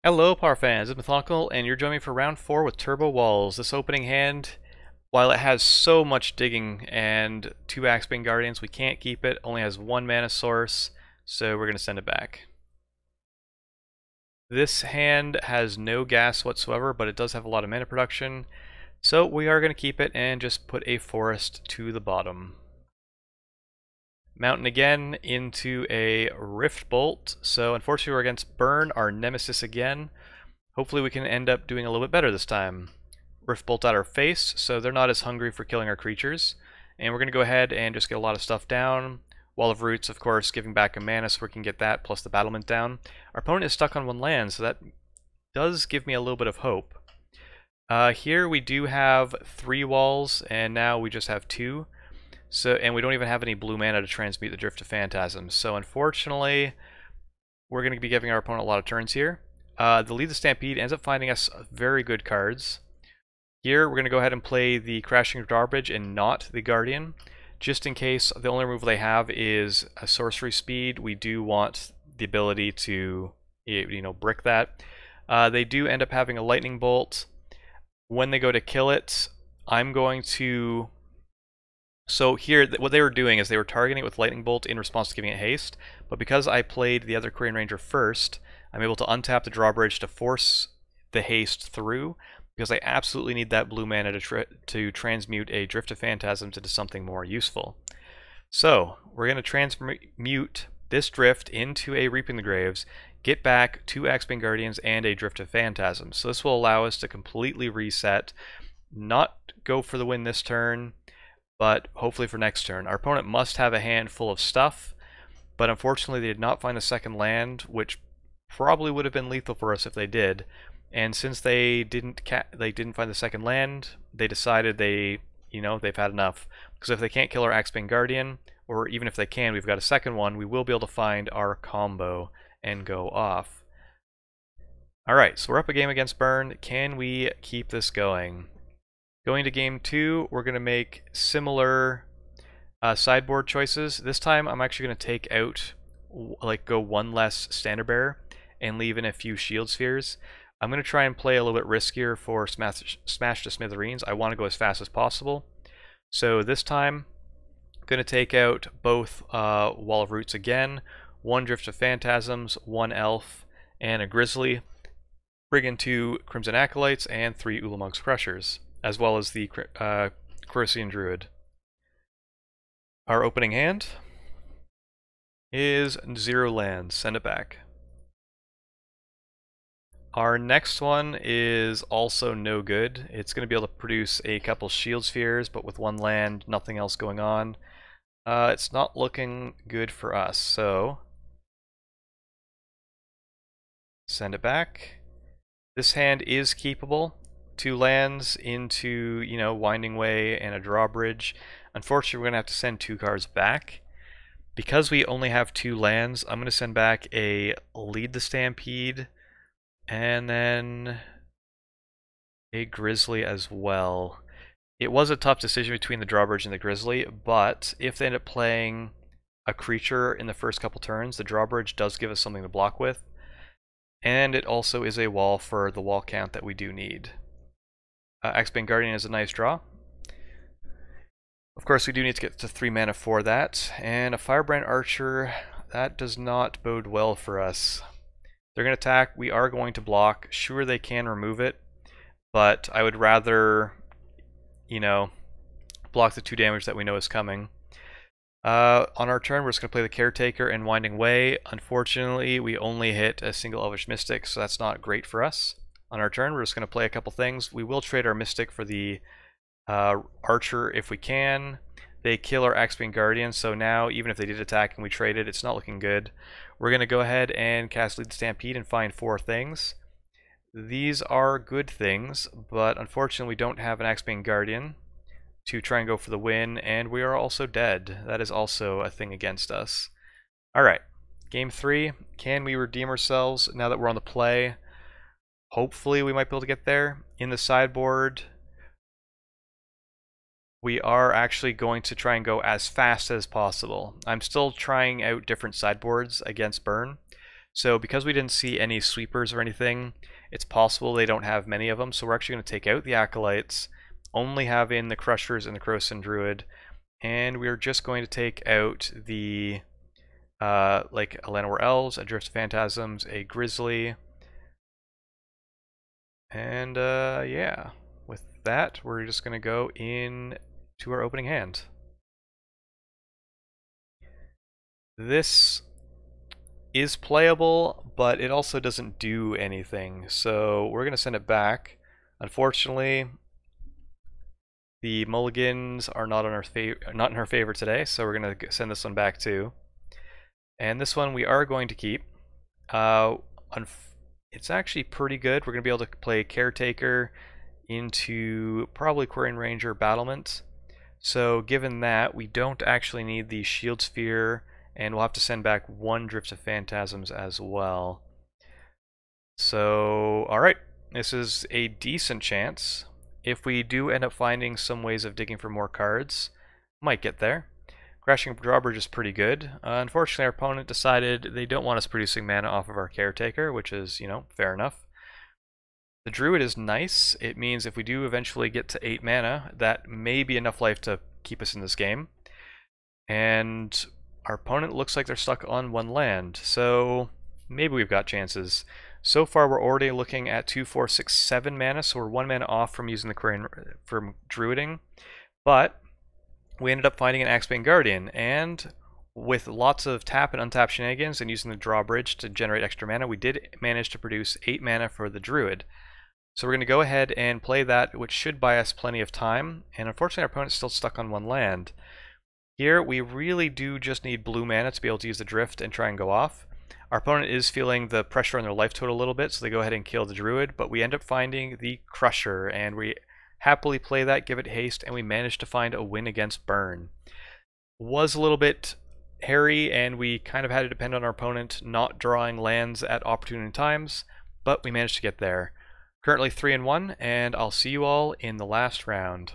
Hello, Power fans. It's Mathonical, and you're joining me for round 4 with Turbo Walls. This opening hand, while it has so much digging and 2 Axebane Guardians, we can't keep it. Only has 1 mana source, so we're going to send it back. This hand has no gas whatsoever, but it does have a lot of mana production, so we are going to keep it and just put a forest to the bottom. Mountain again into a Rift Bolt, so unfortunately we're against Burn, our nemesis again. Hopefully we can end up doing a little bit better this time. Rift Bolt at our face, so they're not as hungry for killing our creatures. And we're going to go ahead and just get a lot of stuff down. Wall of Roots, of course, giving back a mana so we can get that, plus the battlement down. Our opponent is stuck on 1 land, so that does give me a little bit of hope. Here we do have 3 walls, and now we just have 2. And we don't even have any blue mana to transmute the Drift of Phantasms. So unfortunately, we're going to be giving our opponent a lot of turns here. The Lead the Stampede ends up finding us very good cards. Here, we're going to go ahead and play the Crashing Drawbridge and not the Guardian. Just in case the only removal they have is a sorcery speed, we do want the ability to, brick that. They do end up having a Lightning Bolt. When they go to kill it, I'm going to... So here, what they were doing is they were targeting it with Lightning Bolt in response to giving it haste, but because I played the other Quirion Ranger first, I'm able to untap the Drawbridge to force the haste through, because I absolutely need that blue mana to transmute a Drift of Phantasms into something more useful. So, we're going to transmute this Drift into a Reaping the Graves, get back 2 Axebane Guardians and a Drift of Phantasms. So this will allow us to completely reset, not go for the win this turn, but hopefully for next turn. Our opponent must have a hand full of stuff, but unfortunately they did not find the second land, which probably would have been lethal for us if they did. And since they didn't find the second land, they decided they've had enough. Because if they can't kill our Axebane Guardian, or even if they can, we've got a second one, we will be able to find our combo and go off. Alright, so we're up a game against Burn. Can we keep this going? Going to game 2, we're going to make similar sideboard choices. This time I'm actually going to take out, go 1 less Standard Bearer and leave in a few Shield Spheres. I'm going to try and play a little bit riskier for Smash to Smithereens. I want to go as fast as possible. So this time, I'm going to take out both Wall of Roots again, 1 Drift of Phantasms, 1 Elf, and a Grizzly. Bring in 2 Crimson Acolytes and 3 Ulamog's Crushers, as well as the Krosan Druid. Our opening hand is 0 lands. Send it back. Our next one is also no good. It's going to be able to produce a couple Shield Spheres, but with 1 land, nothing else going on. It's not looking good for us, so send it back. This hand is keepable. 2 lands into, Winding Way and a Drawbridge. Unfortunately, we're going to have to send 2 cards back. Because we only have 2 lands, I'm going to send back a Lead the Stampede and then a Grizzly as well. It was a tough decision between the Drawbridge and the Grizzly, but if they end up playing a creature in the first couple turns, the Drawbridge does give us something to block with. And it also is a wall for the wall count that we do need. Axebane Guardian is a nice draw. Of course, we do need to get to 3 mana for that. And a Firebrand Archer, that does not bode well for us. They're going to attack. We are going to block. Sure, they can remove it, but I would rather, block the 2 damage that we know is coming. On our turn, we're just going to play the Caretaker and Winding Way. Unfortunately, we only hit a single Elvish Mystic, so that's not great for us. On our turn, we're just going to play a couple things. We will trade our Mystic for the Archer if we can. They kill our Axebane Guardian, so now, even if they did attack and we traded, it's not looking good. We're going to go ahead and cast Lead the Stampede and find 4 things. These are good things, but unfortunately we don't have an Axebane Guardian to try and go for the win, and we are also dead. That is also a thing against us. Alright, game 3. Can we redeem ourselves now that we're on the play? Hopefully we might be able to get there. In the sideboard, we are actually going to try and go as fast as possible. I'm still trying out different sideboards against Burn. So because we didn't see any sweepers or anything, it's possible they don't have many of them. So we're actually going to take out the Acolytes, only having the Crushers and the Krosan Druid, and we're just going to take out the like a Llanowar Elves, a Drift of Phantasms, a Grizzly, and yeah. With that, we're just going to go in to our opening hand. This is playable, but it also doesn't do anything, so we're going to send it back. Unfortunately, the mulligans are not in her favor today, so we're going to send this one back too. And this one we are going to keep. It's actually pretty good. We're going to be able to play Caretaker into probably Quirion Ranger Battlement. So given that, we don't actually need the Shield Sphere, and we'll have to send back one Drift of Phantasms as well. So, alright, this is a decent chance. If we do end up finding some ways of digging for more cards, might get there. Crashing Drawbridge is pretty good. Unfortunately, our opponent decided they don't want us producing mana off of our Caretaker, which is, you know, fair enough. The Druid is nice. It means if we do eventually get to 8 mana, that may be enough life to keep us in this game. And our opponent looks like they're stuck on 1 land, so maybe we've got chances. So far, we're already looking at 2, 4, 6, 7 mana, so we're 1 mana off from using the Quirion from Druiding. But we ended up finding an Axebane Guardian, and with lots of tap and untap shenanigans and using the Drawbridge to generate extra mana, we did manage to produce 8 mana for the Druid. So we're going to go ahead and play that, which should buy us plenty of time, and unfortunately our opponent's still stuck on 1 land. Here we really do just need blue mana to be able to use the Drift and try and go off. Our opponent is feeling the pressure on their life total a little bit, so they go ahead and kill the Druid, but we end up finding the Crusher, and we happily play that, give it haste, and we managed to find a win against Burn. Was a little bit hairy, and we kind of had to depend on our opponent not drawing lands at opportune times, but we managed to get there. Currently 3-1, and I'll see you all in the last round.